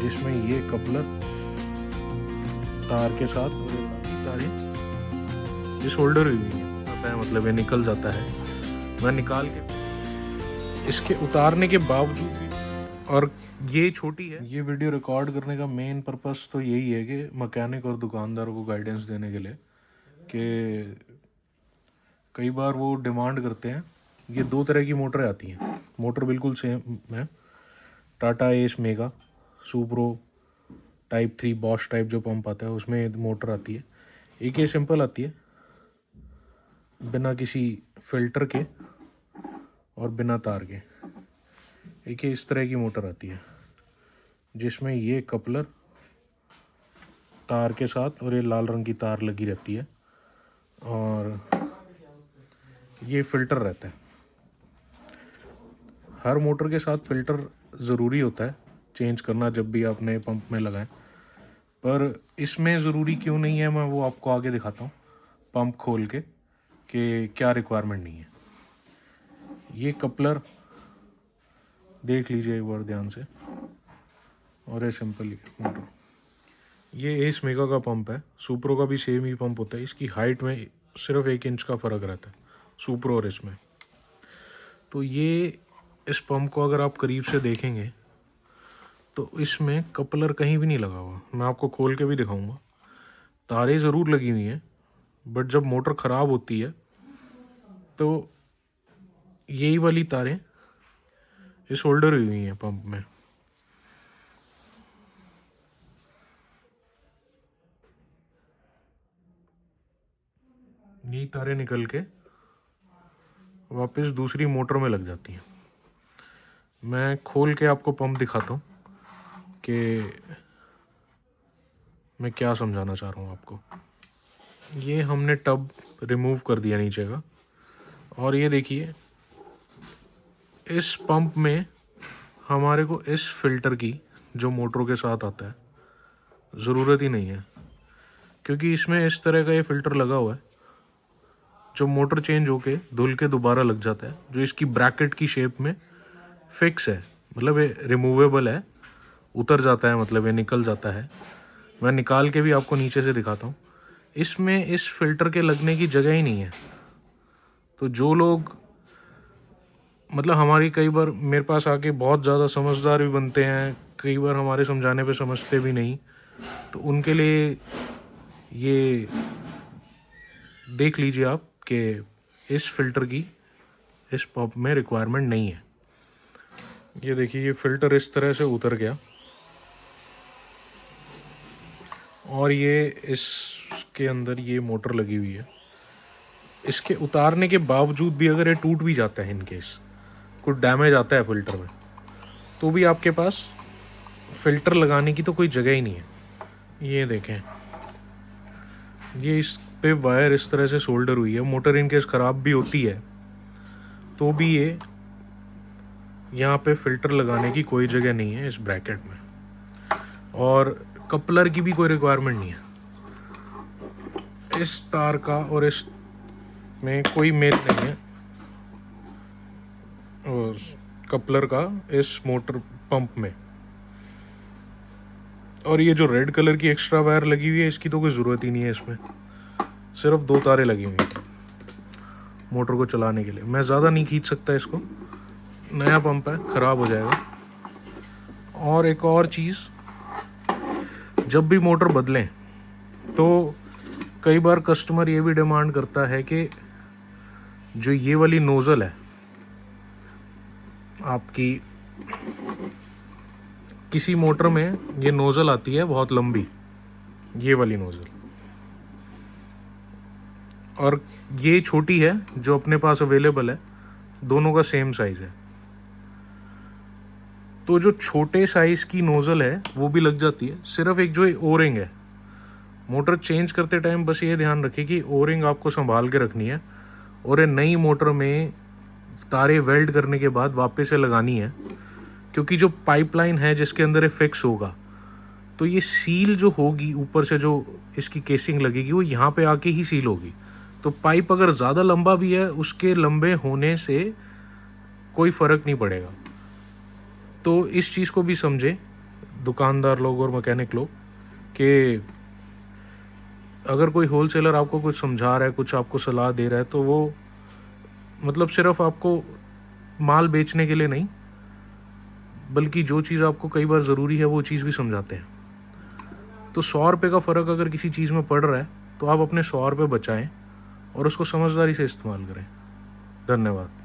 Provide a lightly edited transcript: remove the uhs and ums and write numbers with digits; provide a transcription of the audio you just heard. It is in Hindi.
जिसमें ये कपलर तार के साथ और ये बाकी तारें ये शोल्डर हुई होता है, मतलब ये निकल जाता है। मैं निकाल के इसके उतारने के बावजूद भी, और ये छोटी है। ये वीडियो रिकॉर्ड करने का मेन पर्पस तो यही है कि मैकेनिक और दुकानदारों को गाइडेंस देने के लिए कि कई बार वो डिमांड करते हैं। ये दो तरह की मोटरें आती हैं, मोटर बिल्कुल सेम है। Tata S mega Supro type 3 Bosch type जो पंप आता है उसमें मोटर आती है। एक ये सिंपल आती है बिना किसी फिल्टर के और बिना तार के। एक ये इस तरह की मोटर आती है जिसमें ये कपलर तार के साथ और ये लाल रंग की तार लगी रहती है और ये फिल्टर रहता है। हर मोटर के साथ फिल्टर ज़रूरी होता है चेंज करना जब भी आप नए पंप में लगाएं, पर इसमें ज़रूरी क्यों नहीं है मैं वो आपको आगे दिखाता हूँ पंप खोल के कि क्या रिक्वायरमेंट नहीं है। ये कपलर देख लीजिए एक बार ध्यान से, और ये सिंपल मोटर। ये एस मेगा का पंप है, सुप्रो का भी सेम ही पंप होता है। इसकी हाइट में सिर्फ 1 इंच का फ़र्क रहता है सुप्रो और इसमें। तो ये इस पंप को अगर आप करीब से देखेंगे तो इसमें कपलर कहीं भी नहीं लगा हुआ। मैं आपको खोल के भी दिखाऊंगा। तारें ज़रूर लगी हुई हैं, बट जब मोटर ख़राब होती है तो यही वाली तारें ये शोल्डर हुई हैं पंप में। यही तारें निकल के वापस दूसरी मोटर में लग जाती हैं। मैं खोल के आपको पंप दिखाता हूँ कि मैं क्या समझाना चाह रहा हूँ आपको। ये हमने टब रिमूव कर दिया नीचे का, और ये देखिए इस पंप में हमारे को इस फिल्टर की जो मोटरों के साथ आता है ज़रूरत ही नहीं है, क्योंकि इसमें इस तरह का ये फ़िल्टर लगा हुआ है जो मोटर चेंज होके धुल के दोबारा लग जाता है, जो इसकी ब्रैकेट की शेप में फिक्स है। मतलब ये रिमूवेबल है, उतर जाता है, मतलब ये निकल जाता है। मैं निकाल के भी आपको नीचे से दिखाता हूँ। इसमें इस फिल्टर के लगने की जगह ही नहीं है। तो जो लोग मतलब हमारी कई बार मेरे पास आके बहुत ज़्यादा समझदार भी बनते हैं, कई बार हमारे समझाने पे समझते भी नहीं, तो उनके लिए ये देख लीजिए आप कि इस फिल्टर की इस पंप में रिक्वायरमेंट नहीं है। ये देखिए ये फ़िल्टर इस तरह से उतर गया, और ये इसके अंदर ये मोटर लगी हुई है। इसके उतारने के बावजूद भी अगर ये टूट भी जाता है, इन केस कुछ डैमेज आता है फ़िल्टर में, तो भी आपके पास फ़िल्टर लगाने की तो कोई जगह ही नहीं है। ये देखें, ये इस पे वायर इस तरह से शोल्डर हुई है। मोटर इन केस ख़राब भी होती है तो भी ये यहाँ पे फ़िल्टर लगाने की कोई जगह नहीं है इस ब्रैकेट में, और कपलर की भी कोई रिक्वायरमेंट नहीं है। इस तार का और इस में कोई मेल नहीं है, और कपलर का इस मोटर पंप में। और ये जो रेड कलर की एक्स्ट्रा वायर लगी हुई है इसकी तो कोई ज़रूरत ही नहीं है। इसमें सिर्फ 2 तारें लगी हुई हैं मोटर को चलाने के लिए। मैं ज़्यादा नहीं खींच सकता इसको, नया पंप है, ख़राब हो जाएगा। और एक और चीज़, जब भी मोटर बदलें तो कई बार कस्टमर ये भी डिमांड करता है कि जो ये वाली नोज़ल है आपकी, किसी मोटर में ये नोज़ल आती है बहुत लंबी, ये वाली नोज़ल, और ये छोटी है जो अपने पास अवेलेबल है। दोनों का सेम साइज़ है, तो जो छोटे साइज़ की नोज़ल है वो भी लग जाती है। सिर्फ एक जो ओरिंग है, मोटर चेंज करते टाइम बस ये ध्यान रखिए कि ओरिंग आपको संभाल के रखनी है, और ये नई मोटर में तारे वेल्ड करने के बाद वापस से लगानी है, क्योंकि जो पाइपलाइन है जिसके अंदर ये फिक्स होगा, तो ये सील जो होगी ऊपर से जो इसकी केसिंग लगेगी वो यहाँ पे आके ही सील होगी। तो पाइप अगर ज़्यादा लंबा भी है उसके लंबे होने से कोई फ़र्क नहीं पड़ेगा। तो इस चीज़ को भी समझें दुकानदार लोग और मैकेनिक लोग कि अगर कोई होलसेलर आपको कुछ समझा रहा है, कुछ आपको सलाह दे रहा है, तो वो मतलब सिर्फ आपको माल बेचने के लिए नहीं, बल्कि जो चीज़ आपको कई बार ज़रूरी है वो चीज़ भी समझाते हैं। तो 100 रुपये का फ़र्क अगर किसी चीज़ में पड़ रहा है तो आप अपने 100 रुपये बचाएं और उसको समझदारी से इस्तेमाल करें। धन्यवाद।